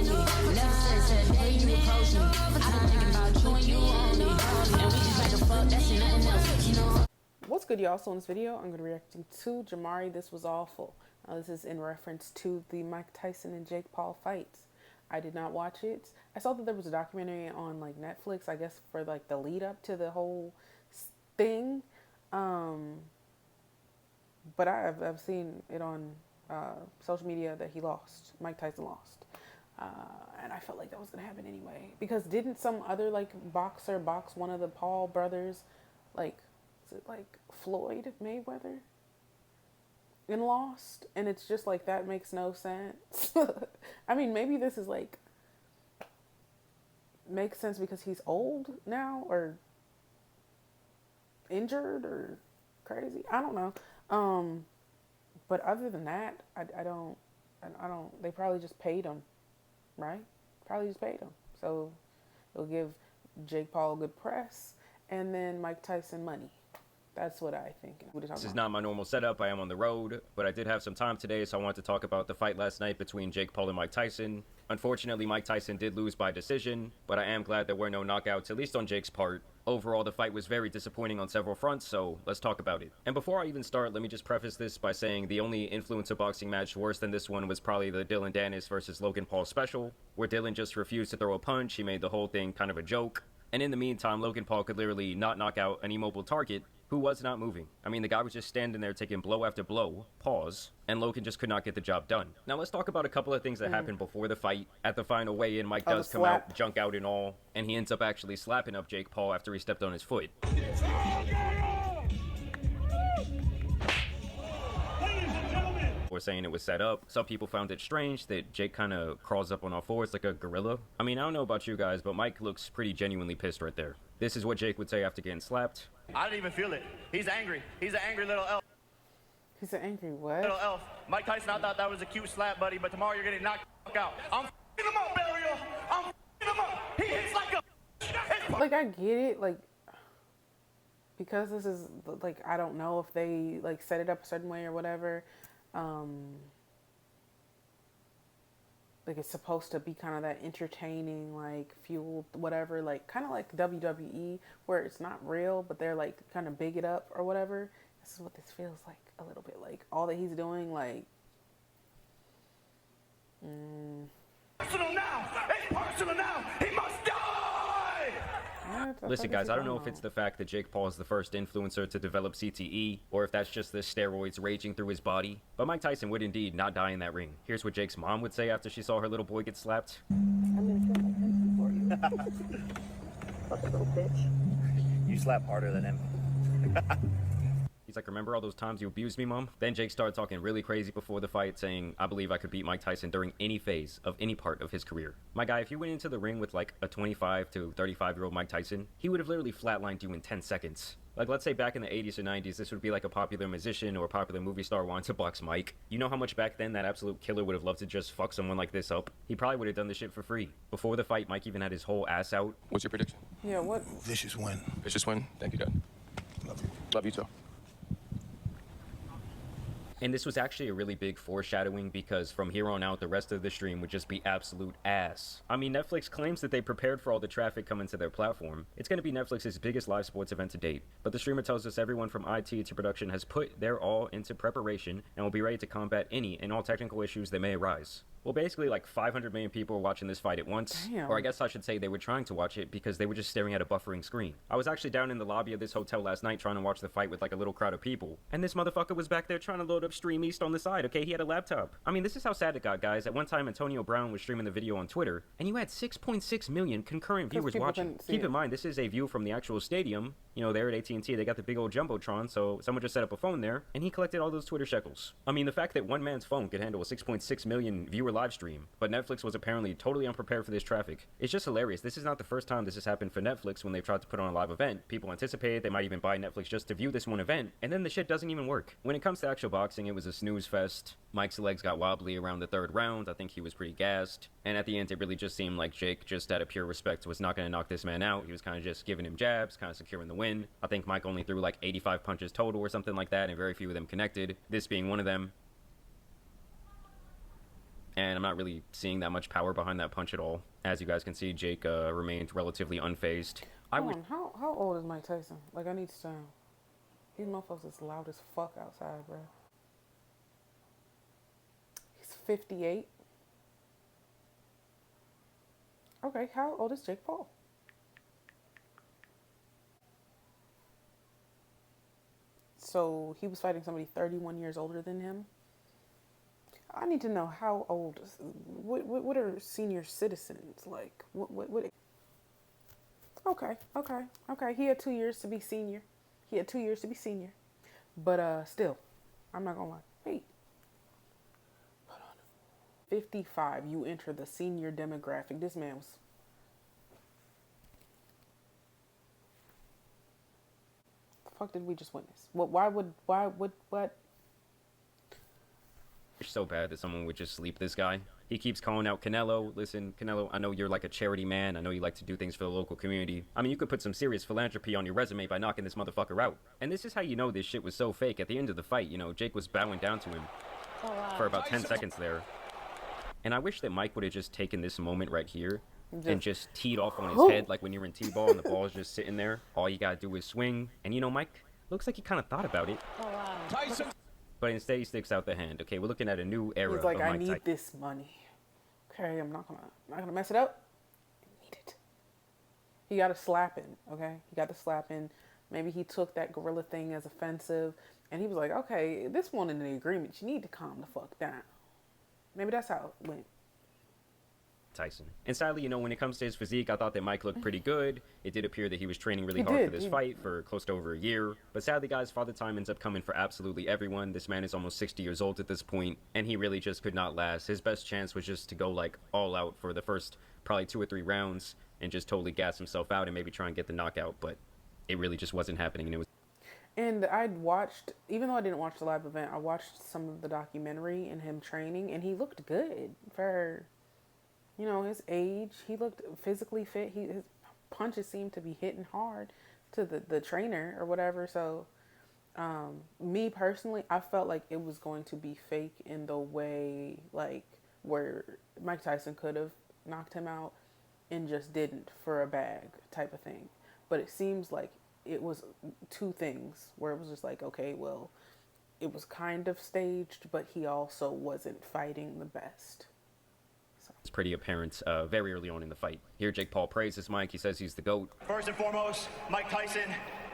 on me. Never since the day you approached me, I've been thinking about you and you only. And we just like to fuck, that's nothing else, you know. What's good, y'all? So in this video, I'm going to be reacting to Jamari, This Was Awful. This is in reference to the Mike Tyson and Jake Paul fights. I did not watch it. I saw that there was a documentary on like Netflix, I guess, for like the lead up to the whole thing. But I've seen it on social media that he lost. Mike Tyson lost. And I felt like that was going to happen anyway. Because didn't some other like boxer box one of the Paul brothers, like, is it like Floyd Mayweather? And lost? And it's just like, that makes no sense. I mean, maybe this is like, makes sense because he's old now or injured or crazy. I don't know. But other than that, I don't, they probably just paid him, right? Probably just paid him. So it'll give Jake Paul good press and then Mike Tyson money. That's what I think. This is not my normal setup. I am on the road, but I did have some time today, so I wanted to talk about the fight last night between Jake Paul and Mike Tyson. Unfortunately, Mike Tyson did lose by decision, but I am glad there were no knockouts, at least on Jake's part. Overall, the fight was very disappointing on several fronts, so let's talk about it. And before I even start, let me just preface this by saying the only influencer boxing match worse than this one was probably the Dylan Dennis versus Logan Paul special, where Dylan just refused to throw a punch. He made the whole thing kind of a joke. And in the meantime, Logan Paul could literally not knock out an immobile target who was not moving. I mean, the guy was just standing there taking blow after blow, pause, and Logan just could not get the job done. Now let's talk about a couple of things that happened before the fight. At the final weigh-in, Mike does come out, junk out and all, and he ends up actually slapping up Jake Paul after he stepped on his foot. Or saying it was set up. Some people found it strange that Jake kind of crawls up on all fours like a gorilla. I mean, I don't know about you guys, but Mike looks pretty genuinely pissed right there. This is what Jake would say after getting slapped. I didn't even feel it. He's angry. He's an angry little elf. He's an angry what? Little elf. Mike Tyson, I thought that was a cute slap, buddy, but tomorrow you're getting knocked out. I'm f***ing him up, Burial. I'm f***ing him up. He hits like a... Like, I get it, like, because this is, like, I don't know if they, like, set it up a certain way or whatever. Like, it's supposed to be kind of that entertaining, like, fueled, whatever, like, kind of like WWE, where it's not real, but they're, like, kind of big it up or whatever. This is what this feels like, a little bit, like, all that he's doing, like, Personal now! It's personal now! He must die! Listen, guys, I don't know if it's the fact that Jake Paul is the first influencer to develop CTE, or if that's just the steroids raging through his body, but Mike Tyson would indeed not die in that ring. Here's what Jake's mom would say after she saw her little boy get slapped. I'm gonna kill my pencil for you. Fuck, little bitch. You slap harder than him. He's like, remember all those times you abused me, Mom? Then Jake started talking really crazy before the fight, saying, I believe I could beat Mike Tyson during any phase of any part of his career. My guy, if you went into the ring with like a 25 to 35-year-old Mike Tyson, he would have literally flatlined you in 10 seconds. Like, let's say back in the 80s or 90s, this would be like a popular musician or a popular movie star wanting to box Mike. You know how much back then that absolute killer would have loved to just fuck someone like this up? He probably would have done this shit for free. Before the fight, Mike even had his whole ass out. What's your prediction? yeah, what? Vicious win. Vicious win? Thank you, Dad. Love you. Love you too. And this was actually a really big foreshadowing because from here on out, the rest of the stream would just be absolute ass. I mean, Netflix claims that they prepared for all the traffic coming to their platform. It's going to be Netflix's biggest live sports event to date. But the streamer tells us everyone from IT to production has put their all into preparation and will be ready to combat any and all technical issues that may arise. Well, basically, like 500 million people were watching this fight at once. Damn. Or I guess I should say they were trying to watch it because they were just staring at a buffering screen. I was actually down in the lobby of this hotel last night trying to watch the fight with like a little crowd of people. And this motherfucker was back there trying to load up Stream East on the side, okay? He had a laptop. I mean, this is how sad it got, guys. At one time, Antonio Brown was streaming the video on Twitter, and you had 6.6 million concurrent viewers watching. Keep in mind, this is a view from the actual stadium. You know, there at AT&T, they got the big old Jumbotron, so someone just set up a phone there, and he collected all those Twitter shekels. I mean, the fact that one man's phone could handle a 6.6 million viewer live stream, but Netflix was apparently totally unprepared for this traffic. It's just hilarious. This is not the first time this has happened for Netflix when they've tried to put on a live event. People anticipated they might even buy Netflix just to view this one event, and then the shit doesn't even work. When it comes to actual boxing, it was a snooze fest. Mike's legs got wobbly around the third round. I think he was pretty gassed. And at the end, it really just seemed like Jake, just out of pure respect, was not going to knock this man out. He was kind of just giving him jabs, kind of securing the win. I think Mike only threw like 85 punches total or something like that, and very few of them connected, this being one of them. and I'm not really seeing that much power behind that punch at all. As you guys can see, Jake remained relatively unfazed. Hold on, how old is Mike Tyson? Like, I need to sound. These motherfuckers is loud as fuck outside, bro. He's 58. Okay, how old is Jake Paul? So he was fighting somebody 31 years older than him. I need to know how old. What are senior citizens like? What? Okay. He had 2 years to be senior. But still, I'm not gonna lie. Wait. Hold on. 55. You enter the senior demographic. This man was. The fuck did we just witness? What? It's so bad that someone would just sleep this guy. He keeps calling out Canelo. Listen, Canelo, I know you're like a charity man. I know you like to do things for the local community. I mean, you could put some serious philanthropy on your resume by knocking this motherfucker out. And this is how you know this shit was so fake. At the end of the fight, you know, Jake was bowing down to him for about 10 seconds there. And I wish that Mike would have just taken this moment right here and just teed off on his head like when you're in T-ball and the ball is just sitting there. All you gotta do is swing. And you know, Mike, looks like he kind of thought about it. Tyson. But instead he sticks out the hand. Okay, we're looking at a new era He's like, of Mike I need Tyson. this money. Okay, I'm not gonna mess it up. I need it. He got a slapping, okay? He got the slapping. Maybe he took that gorilla thing as offensive, and he was like, okay, this one in the agreement, you need to calm the fuck down. Maybe that's how it went. Tyson. And sadly, you know, when it comes to his physique, I thought that Mike looked pretty good. It did appear that he was training really hard for this fight for close to over a year. But sadly, guys, Father Time ends up coming for absolutely everyone. This man is almost 60 years old at this point, and he really just could not last. His best chance was just to go, like, all out for the first probably 2 or 3 rounds and just totally gas himself out and maybe try and get the knockout. But it really just wasn't happening. And it was. And I'd watched, even though I didn't watch the live event, I watched some of the documentary and him training, and he looked good for, you know, his age. He looked physically fit. His punches seemed to be hitting hard to the trainer or whatever. So, me personally, I felt like it was going to be fake in the way, like, where Mike Tyson could have knocked him out and just didn't for a bag type of thing. But it seems like it was 2 things where it was just like, okay, well, it was kind of staged, but he also wasn't fighting the best. It's pretty apparent very early on in the fight. Here, Jake Paul praises Mike. He says he's the GOAT. First and foremost, Mike Tyson.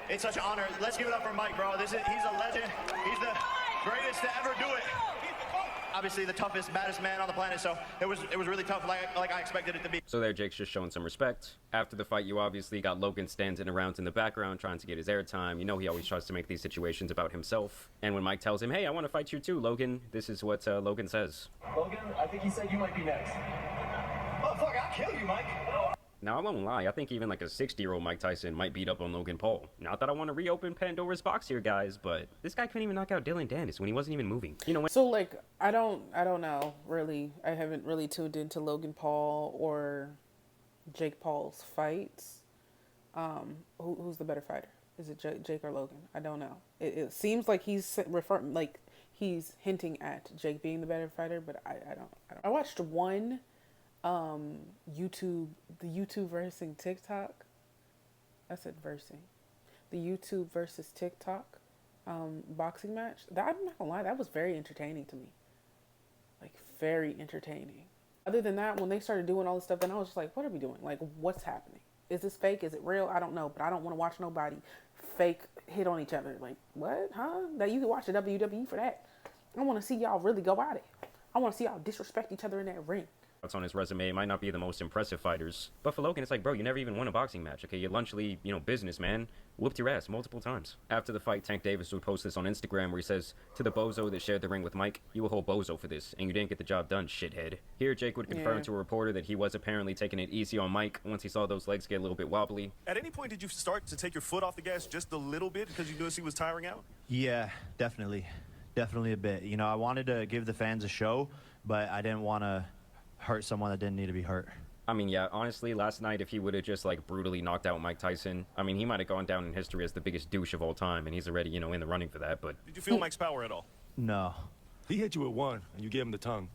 It's such an honor. Let's give it up for Mike, bro. He's a legend. He's the greatest to ever do it. Obviously the toughest, baddest man on the planet, so it was really tough, like I expected it to be. So there, Jake's just showing some respect. After the fight, you obviously got Logan standing around in the background trying to get his airtime. You know he always tries to make these situations about himself. And when Mike tells him, hey, I want to fight you too, Logan, this is what Logan says. Logan, I think he said you might be next. Motherfucker, I'll kill you, Mike. Now, I won't lie, I think even like a 60-year-old Mike Tyson might beat up on Logan Paul. Not that I want to reopen Pandora's box here, guys, but this guy couldn't even knock out Dylan Dennis when he wasn't even moving. You know, So, like, I don't know, really. I haven't really tuned into Logan Paul or Jake Paul's fights. Who's the better fighter? Is it Jake or Logan? I don't know. It seems like he's he's hinting at Jake being the better fighter, but I don't. I watched one YouTube versus TikTok. I said versing. The YouTube versus TikTok boxing match. That, I'm not gonna lie, that was very entertaining to me. Like, very entertaining. Other than that, when they started doing all this stuff, then I was just like, what are we doing? Like, what's happening? Is this fake? Is it real? I don't know, but I don't want to watch nobody fake hit on each other. Like, what? Huh? That you can watch the WWE for that. I want to see y'all really go at it. I want to see y'all disrespect each other in that ring. That's on his resume. It might not be the most impressive fighters. But for Logan, it's like, bro, you never even won a boxing match, okay? You lunchly, businessman, whooped your ass multiple times. After the fight, Tank Davis would post this on Instagram where he says, to the bozo that shared the ring with Mike, you a whole bozo for this, and you didn't get the job done, shithead. Here, Jake would confirm to a reporter that he was apparently taking it easy on Mike once he saw those legs get a little bit wobbly. At any point, did you start to take your foot off the gas just a little bit because you noticed he was tiring out? Yeah, definitely. Definitely a bit. I wanted to give the fans a show, but I didn't want to hurt someone that didn't need to be hurt. I mean, yeah, honestly, last night, if he would have just, brutally knocked out Mike Tyson, I mean, he might have gone down in history as the biggest douche of all time, and he's already, in the running for that, but... Did you feel Mike's power at all? No. He hit you with one, and you gave him the tongue.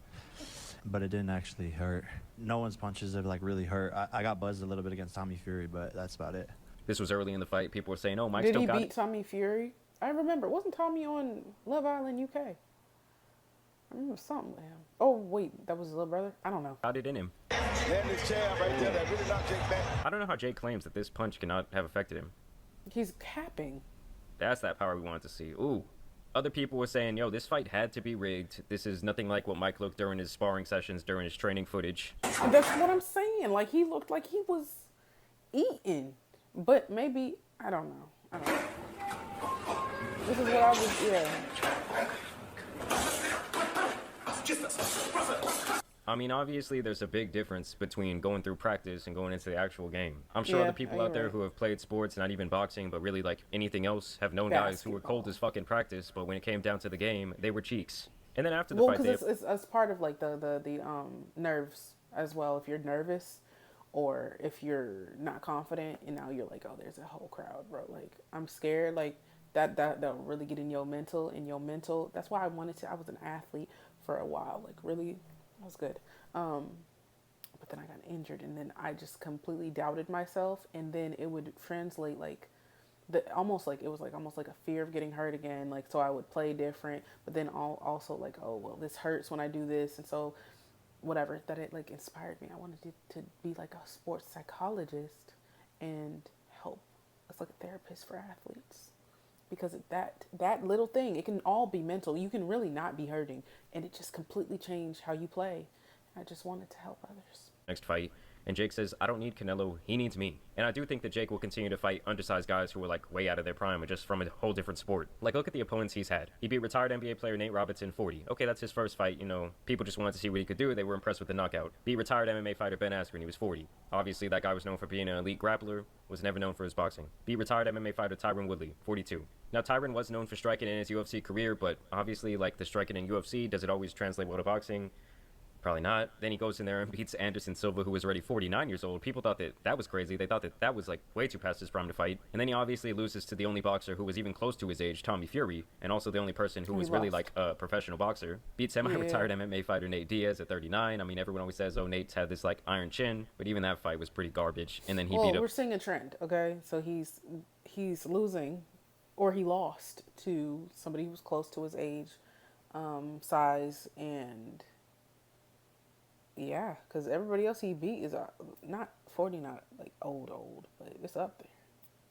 but it didn't actually hurt. No one's punches have like really hurt. I got buzzed a little bit against Tommy Fury, but that's about it. This was early in the fight. People were saying, "Oh, Mike Did still he got beat it." Tommy Fury? I remember. Wasn't Tommy on Love Island UK? I remember something with him. Oh, wait. That was his little brother? I don't know. Got it in him. I don't know how Jake claims that this punch cannot have affected him. He's capping. That's that power we wanted to see. Ooh. Other people were saying, yo, this fight had to be rigged. This is nothing like what Mike looked during his sparring sessions, during his training footage. That's what I'm saying. Like, he looked like he was eating. But maybe, I don't know. This is what I was, yeah. I mean, obviously, there's a big difference between going through practice and going into the actual game. I'm sure Yeah, other people you're out there right. who have played sports, not even boxing, but really like anything else, have known guys who were cold Basketball. as fucking practice, but when it came down to the game, they were cheeks. And then after the Well, fight, because it's part of, like, the nerves as well. If you're nervous or if you're not confident and now you're like, oh, there's a whole crowd, bro. Like, I'm scared. Like, that'll really get in your mental. That's why I was an athlete for a while. Like, really, that was good. But then I got injured and then I just completely doubted myself, and then it would translate like almost like a fear of getting hurt again. Like, so I would play different, but then also like, oh, well, this hurts when I do this. And so whatever, that it like inspired me. I wanted to be like a sports psychologist and help as like a therapist for athletes. Because that little thing, it can all be mental. You can really not be hurting, and it just completely changed how you play. I just wanted to help others. next fight. And Jake says, I don't need Canelo, he needs me. And I do think that Jake will continue to fight undersized guys who are like way out of their prime or just from a whole different sport. Like, look at the opponents he's had. He beat retired NBA player Nate Robinson 40. Okay, that's his first fight, you know, people just wanted to see what he could do. They were impressed with the knockout. Beat retired MMA fighter Ben Askren, he was 40. Obviously, that guy was known for being an elite grappler, was never known for his boxing. Beat retired MMA fighter Tyron Woodley, 42. Now, Tyron was known for striking in his UFC career, but obviously, like, the striking in UFC, does it always translate well to boxing? Probably not. Then he goes in there and beats Anderson Silva, who was already 49 years old. People thought that that was crazy. They thought that that was like way too past his prime to fight. And then he obviously loses to the only boxer who was even close to his age, Tommy Fury, and also the only person who was really like a professional boxer. Beat semi-retired MMA fighter Nate Diaz at 39. I mean, everyone always says, oh, Nate's had this like iron chin, but even that fight was pretty garbage. And then he beat up. We're seeing a trend, okay? So he's losing, or he lost to somebody who was close to his age, size, and yeah, because everybody else he beat is not 40, not like old, but it's up there.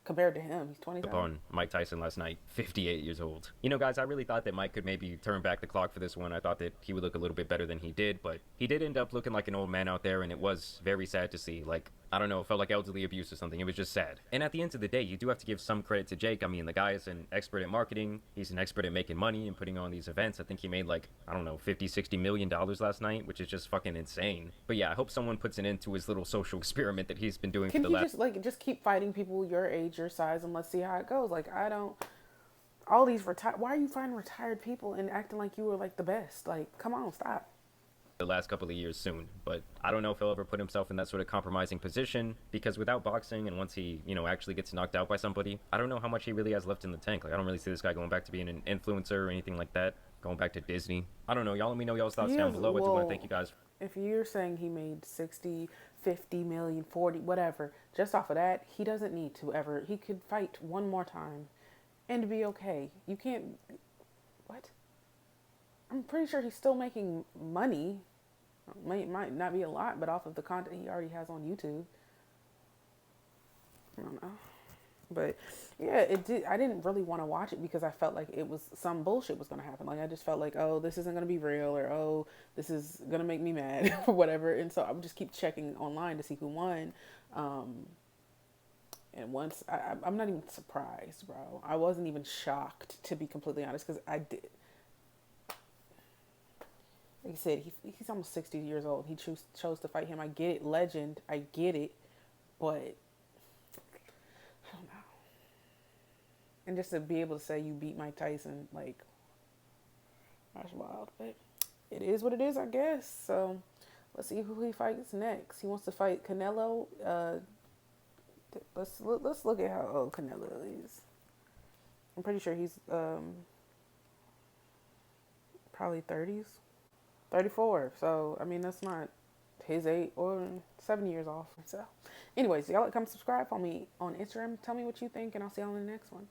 Compared to him, he's 27. On Mike Tyson last night, 58 years old. You know, guys, I really thought that Mike could maybe turn back the clock for this one. I thought that he would look a little bit better than he did, but he did end up looking like an old man out there, and it was very sad to see. Like, I don't know, it felt like elderly abuse or something. It was just sad. And at the end of the day, you do have to give some credit to Jake. I mean, the guy is an expert at marketing. He's an expert at making money and putting on these events. I think he made like, I don't know, $50-60 million last night, which is just fucking insane. But yeah, I hope someone puts an end to his little social experiment that he's been doing for the last... Can he just keep fighting people your age, your size, and let's see how it goes? Like, I don't... All these why are you fighting retired people and acting like you were like the best? Like, come on, stop. The last couple of years soon, but I don't know if he'll ever put himself in that sort of compromising position, because without boxing and once he, you know, actually gets knocked out by somebody, I don't know how much he really has left in the tank. Like, I don't really see this guy going back to being an influencer or anything like that, going back to Disney. I don't know. Y'all let me know y'all's thoughts down below. I do want to thank you guys. If you're saying he made 60, 50 million, 40, whatever, just off of that, he doesn't need to ever. He could fight one more time and be okay. You can't... What? I'm pretty sure he's still making money. Might not be a lot, but off of the content he already has on YouTube. I don't know. But yeah, I didn't really want to watch it because I felt like it was some bullshit was going to happen. Like, I just felt like, oh, this isn't going to be real, or oh, this is going to make me mad or whatever. And so I would just keep checking online to see who won. And once I'm not even surprised, bro. I wasn't even shocked, to be completely honest, because I did. Like I said, he's almost 60 years old. He chose to fight him. I get it, legend. I get it, but I don't know. And just to be able to say you beat Mike Tyson, like, that's wild. But it is what it is, I guess. So let's see who he fights next. He wants to fight Canelo. Let's look at how old Canelo is. I'm pretty sure he's probably 30s. 34. So, I mean, that's not his 8 or 7 years off. So, anyways, y'all come subscribe. Follow me on Instagram. Tell me what you think, and I'll see y'all in the next one.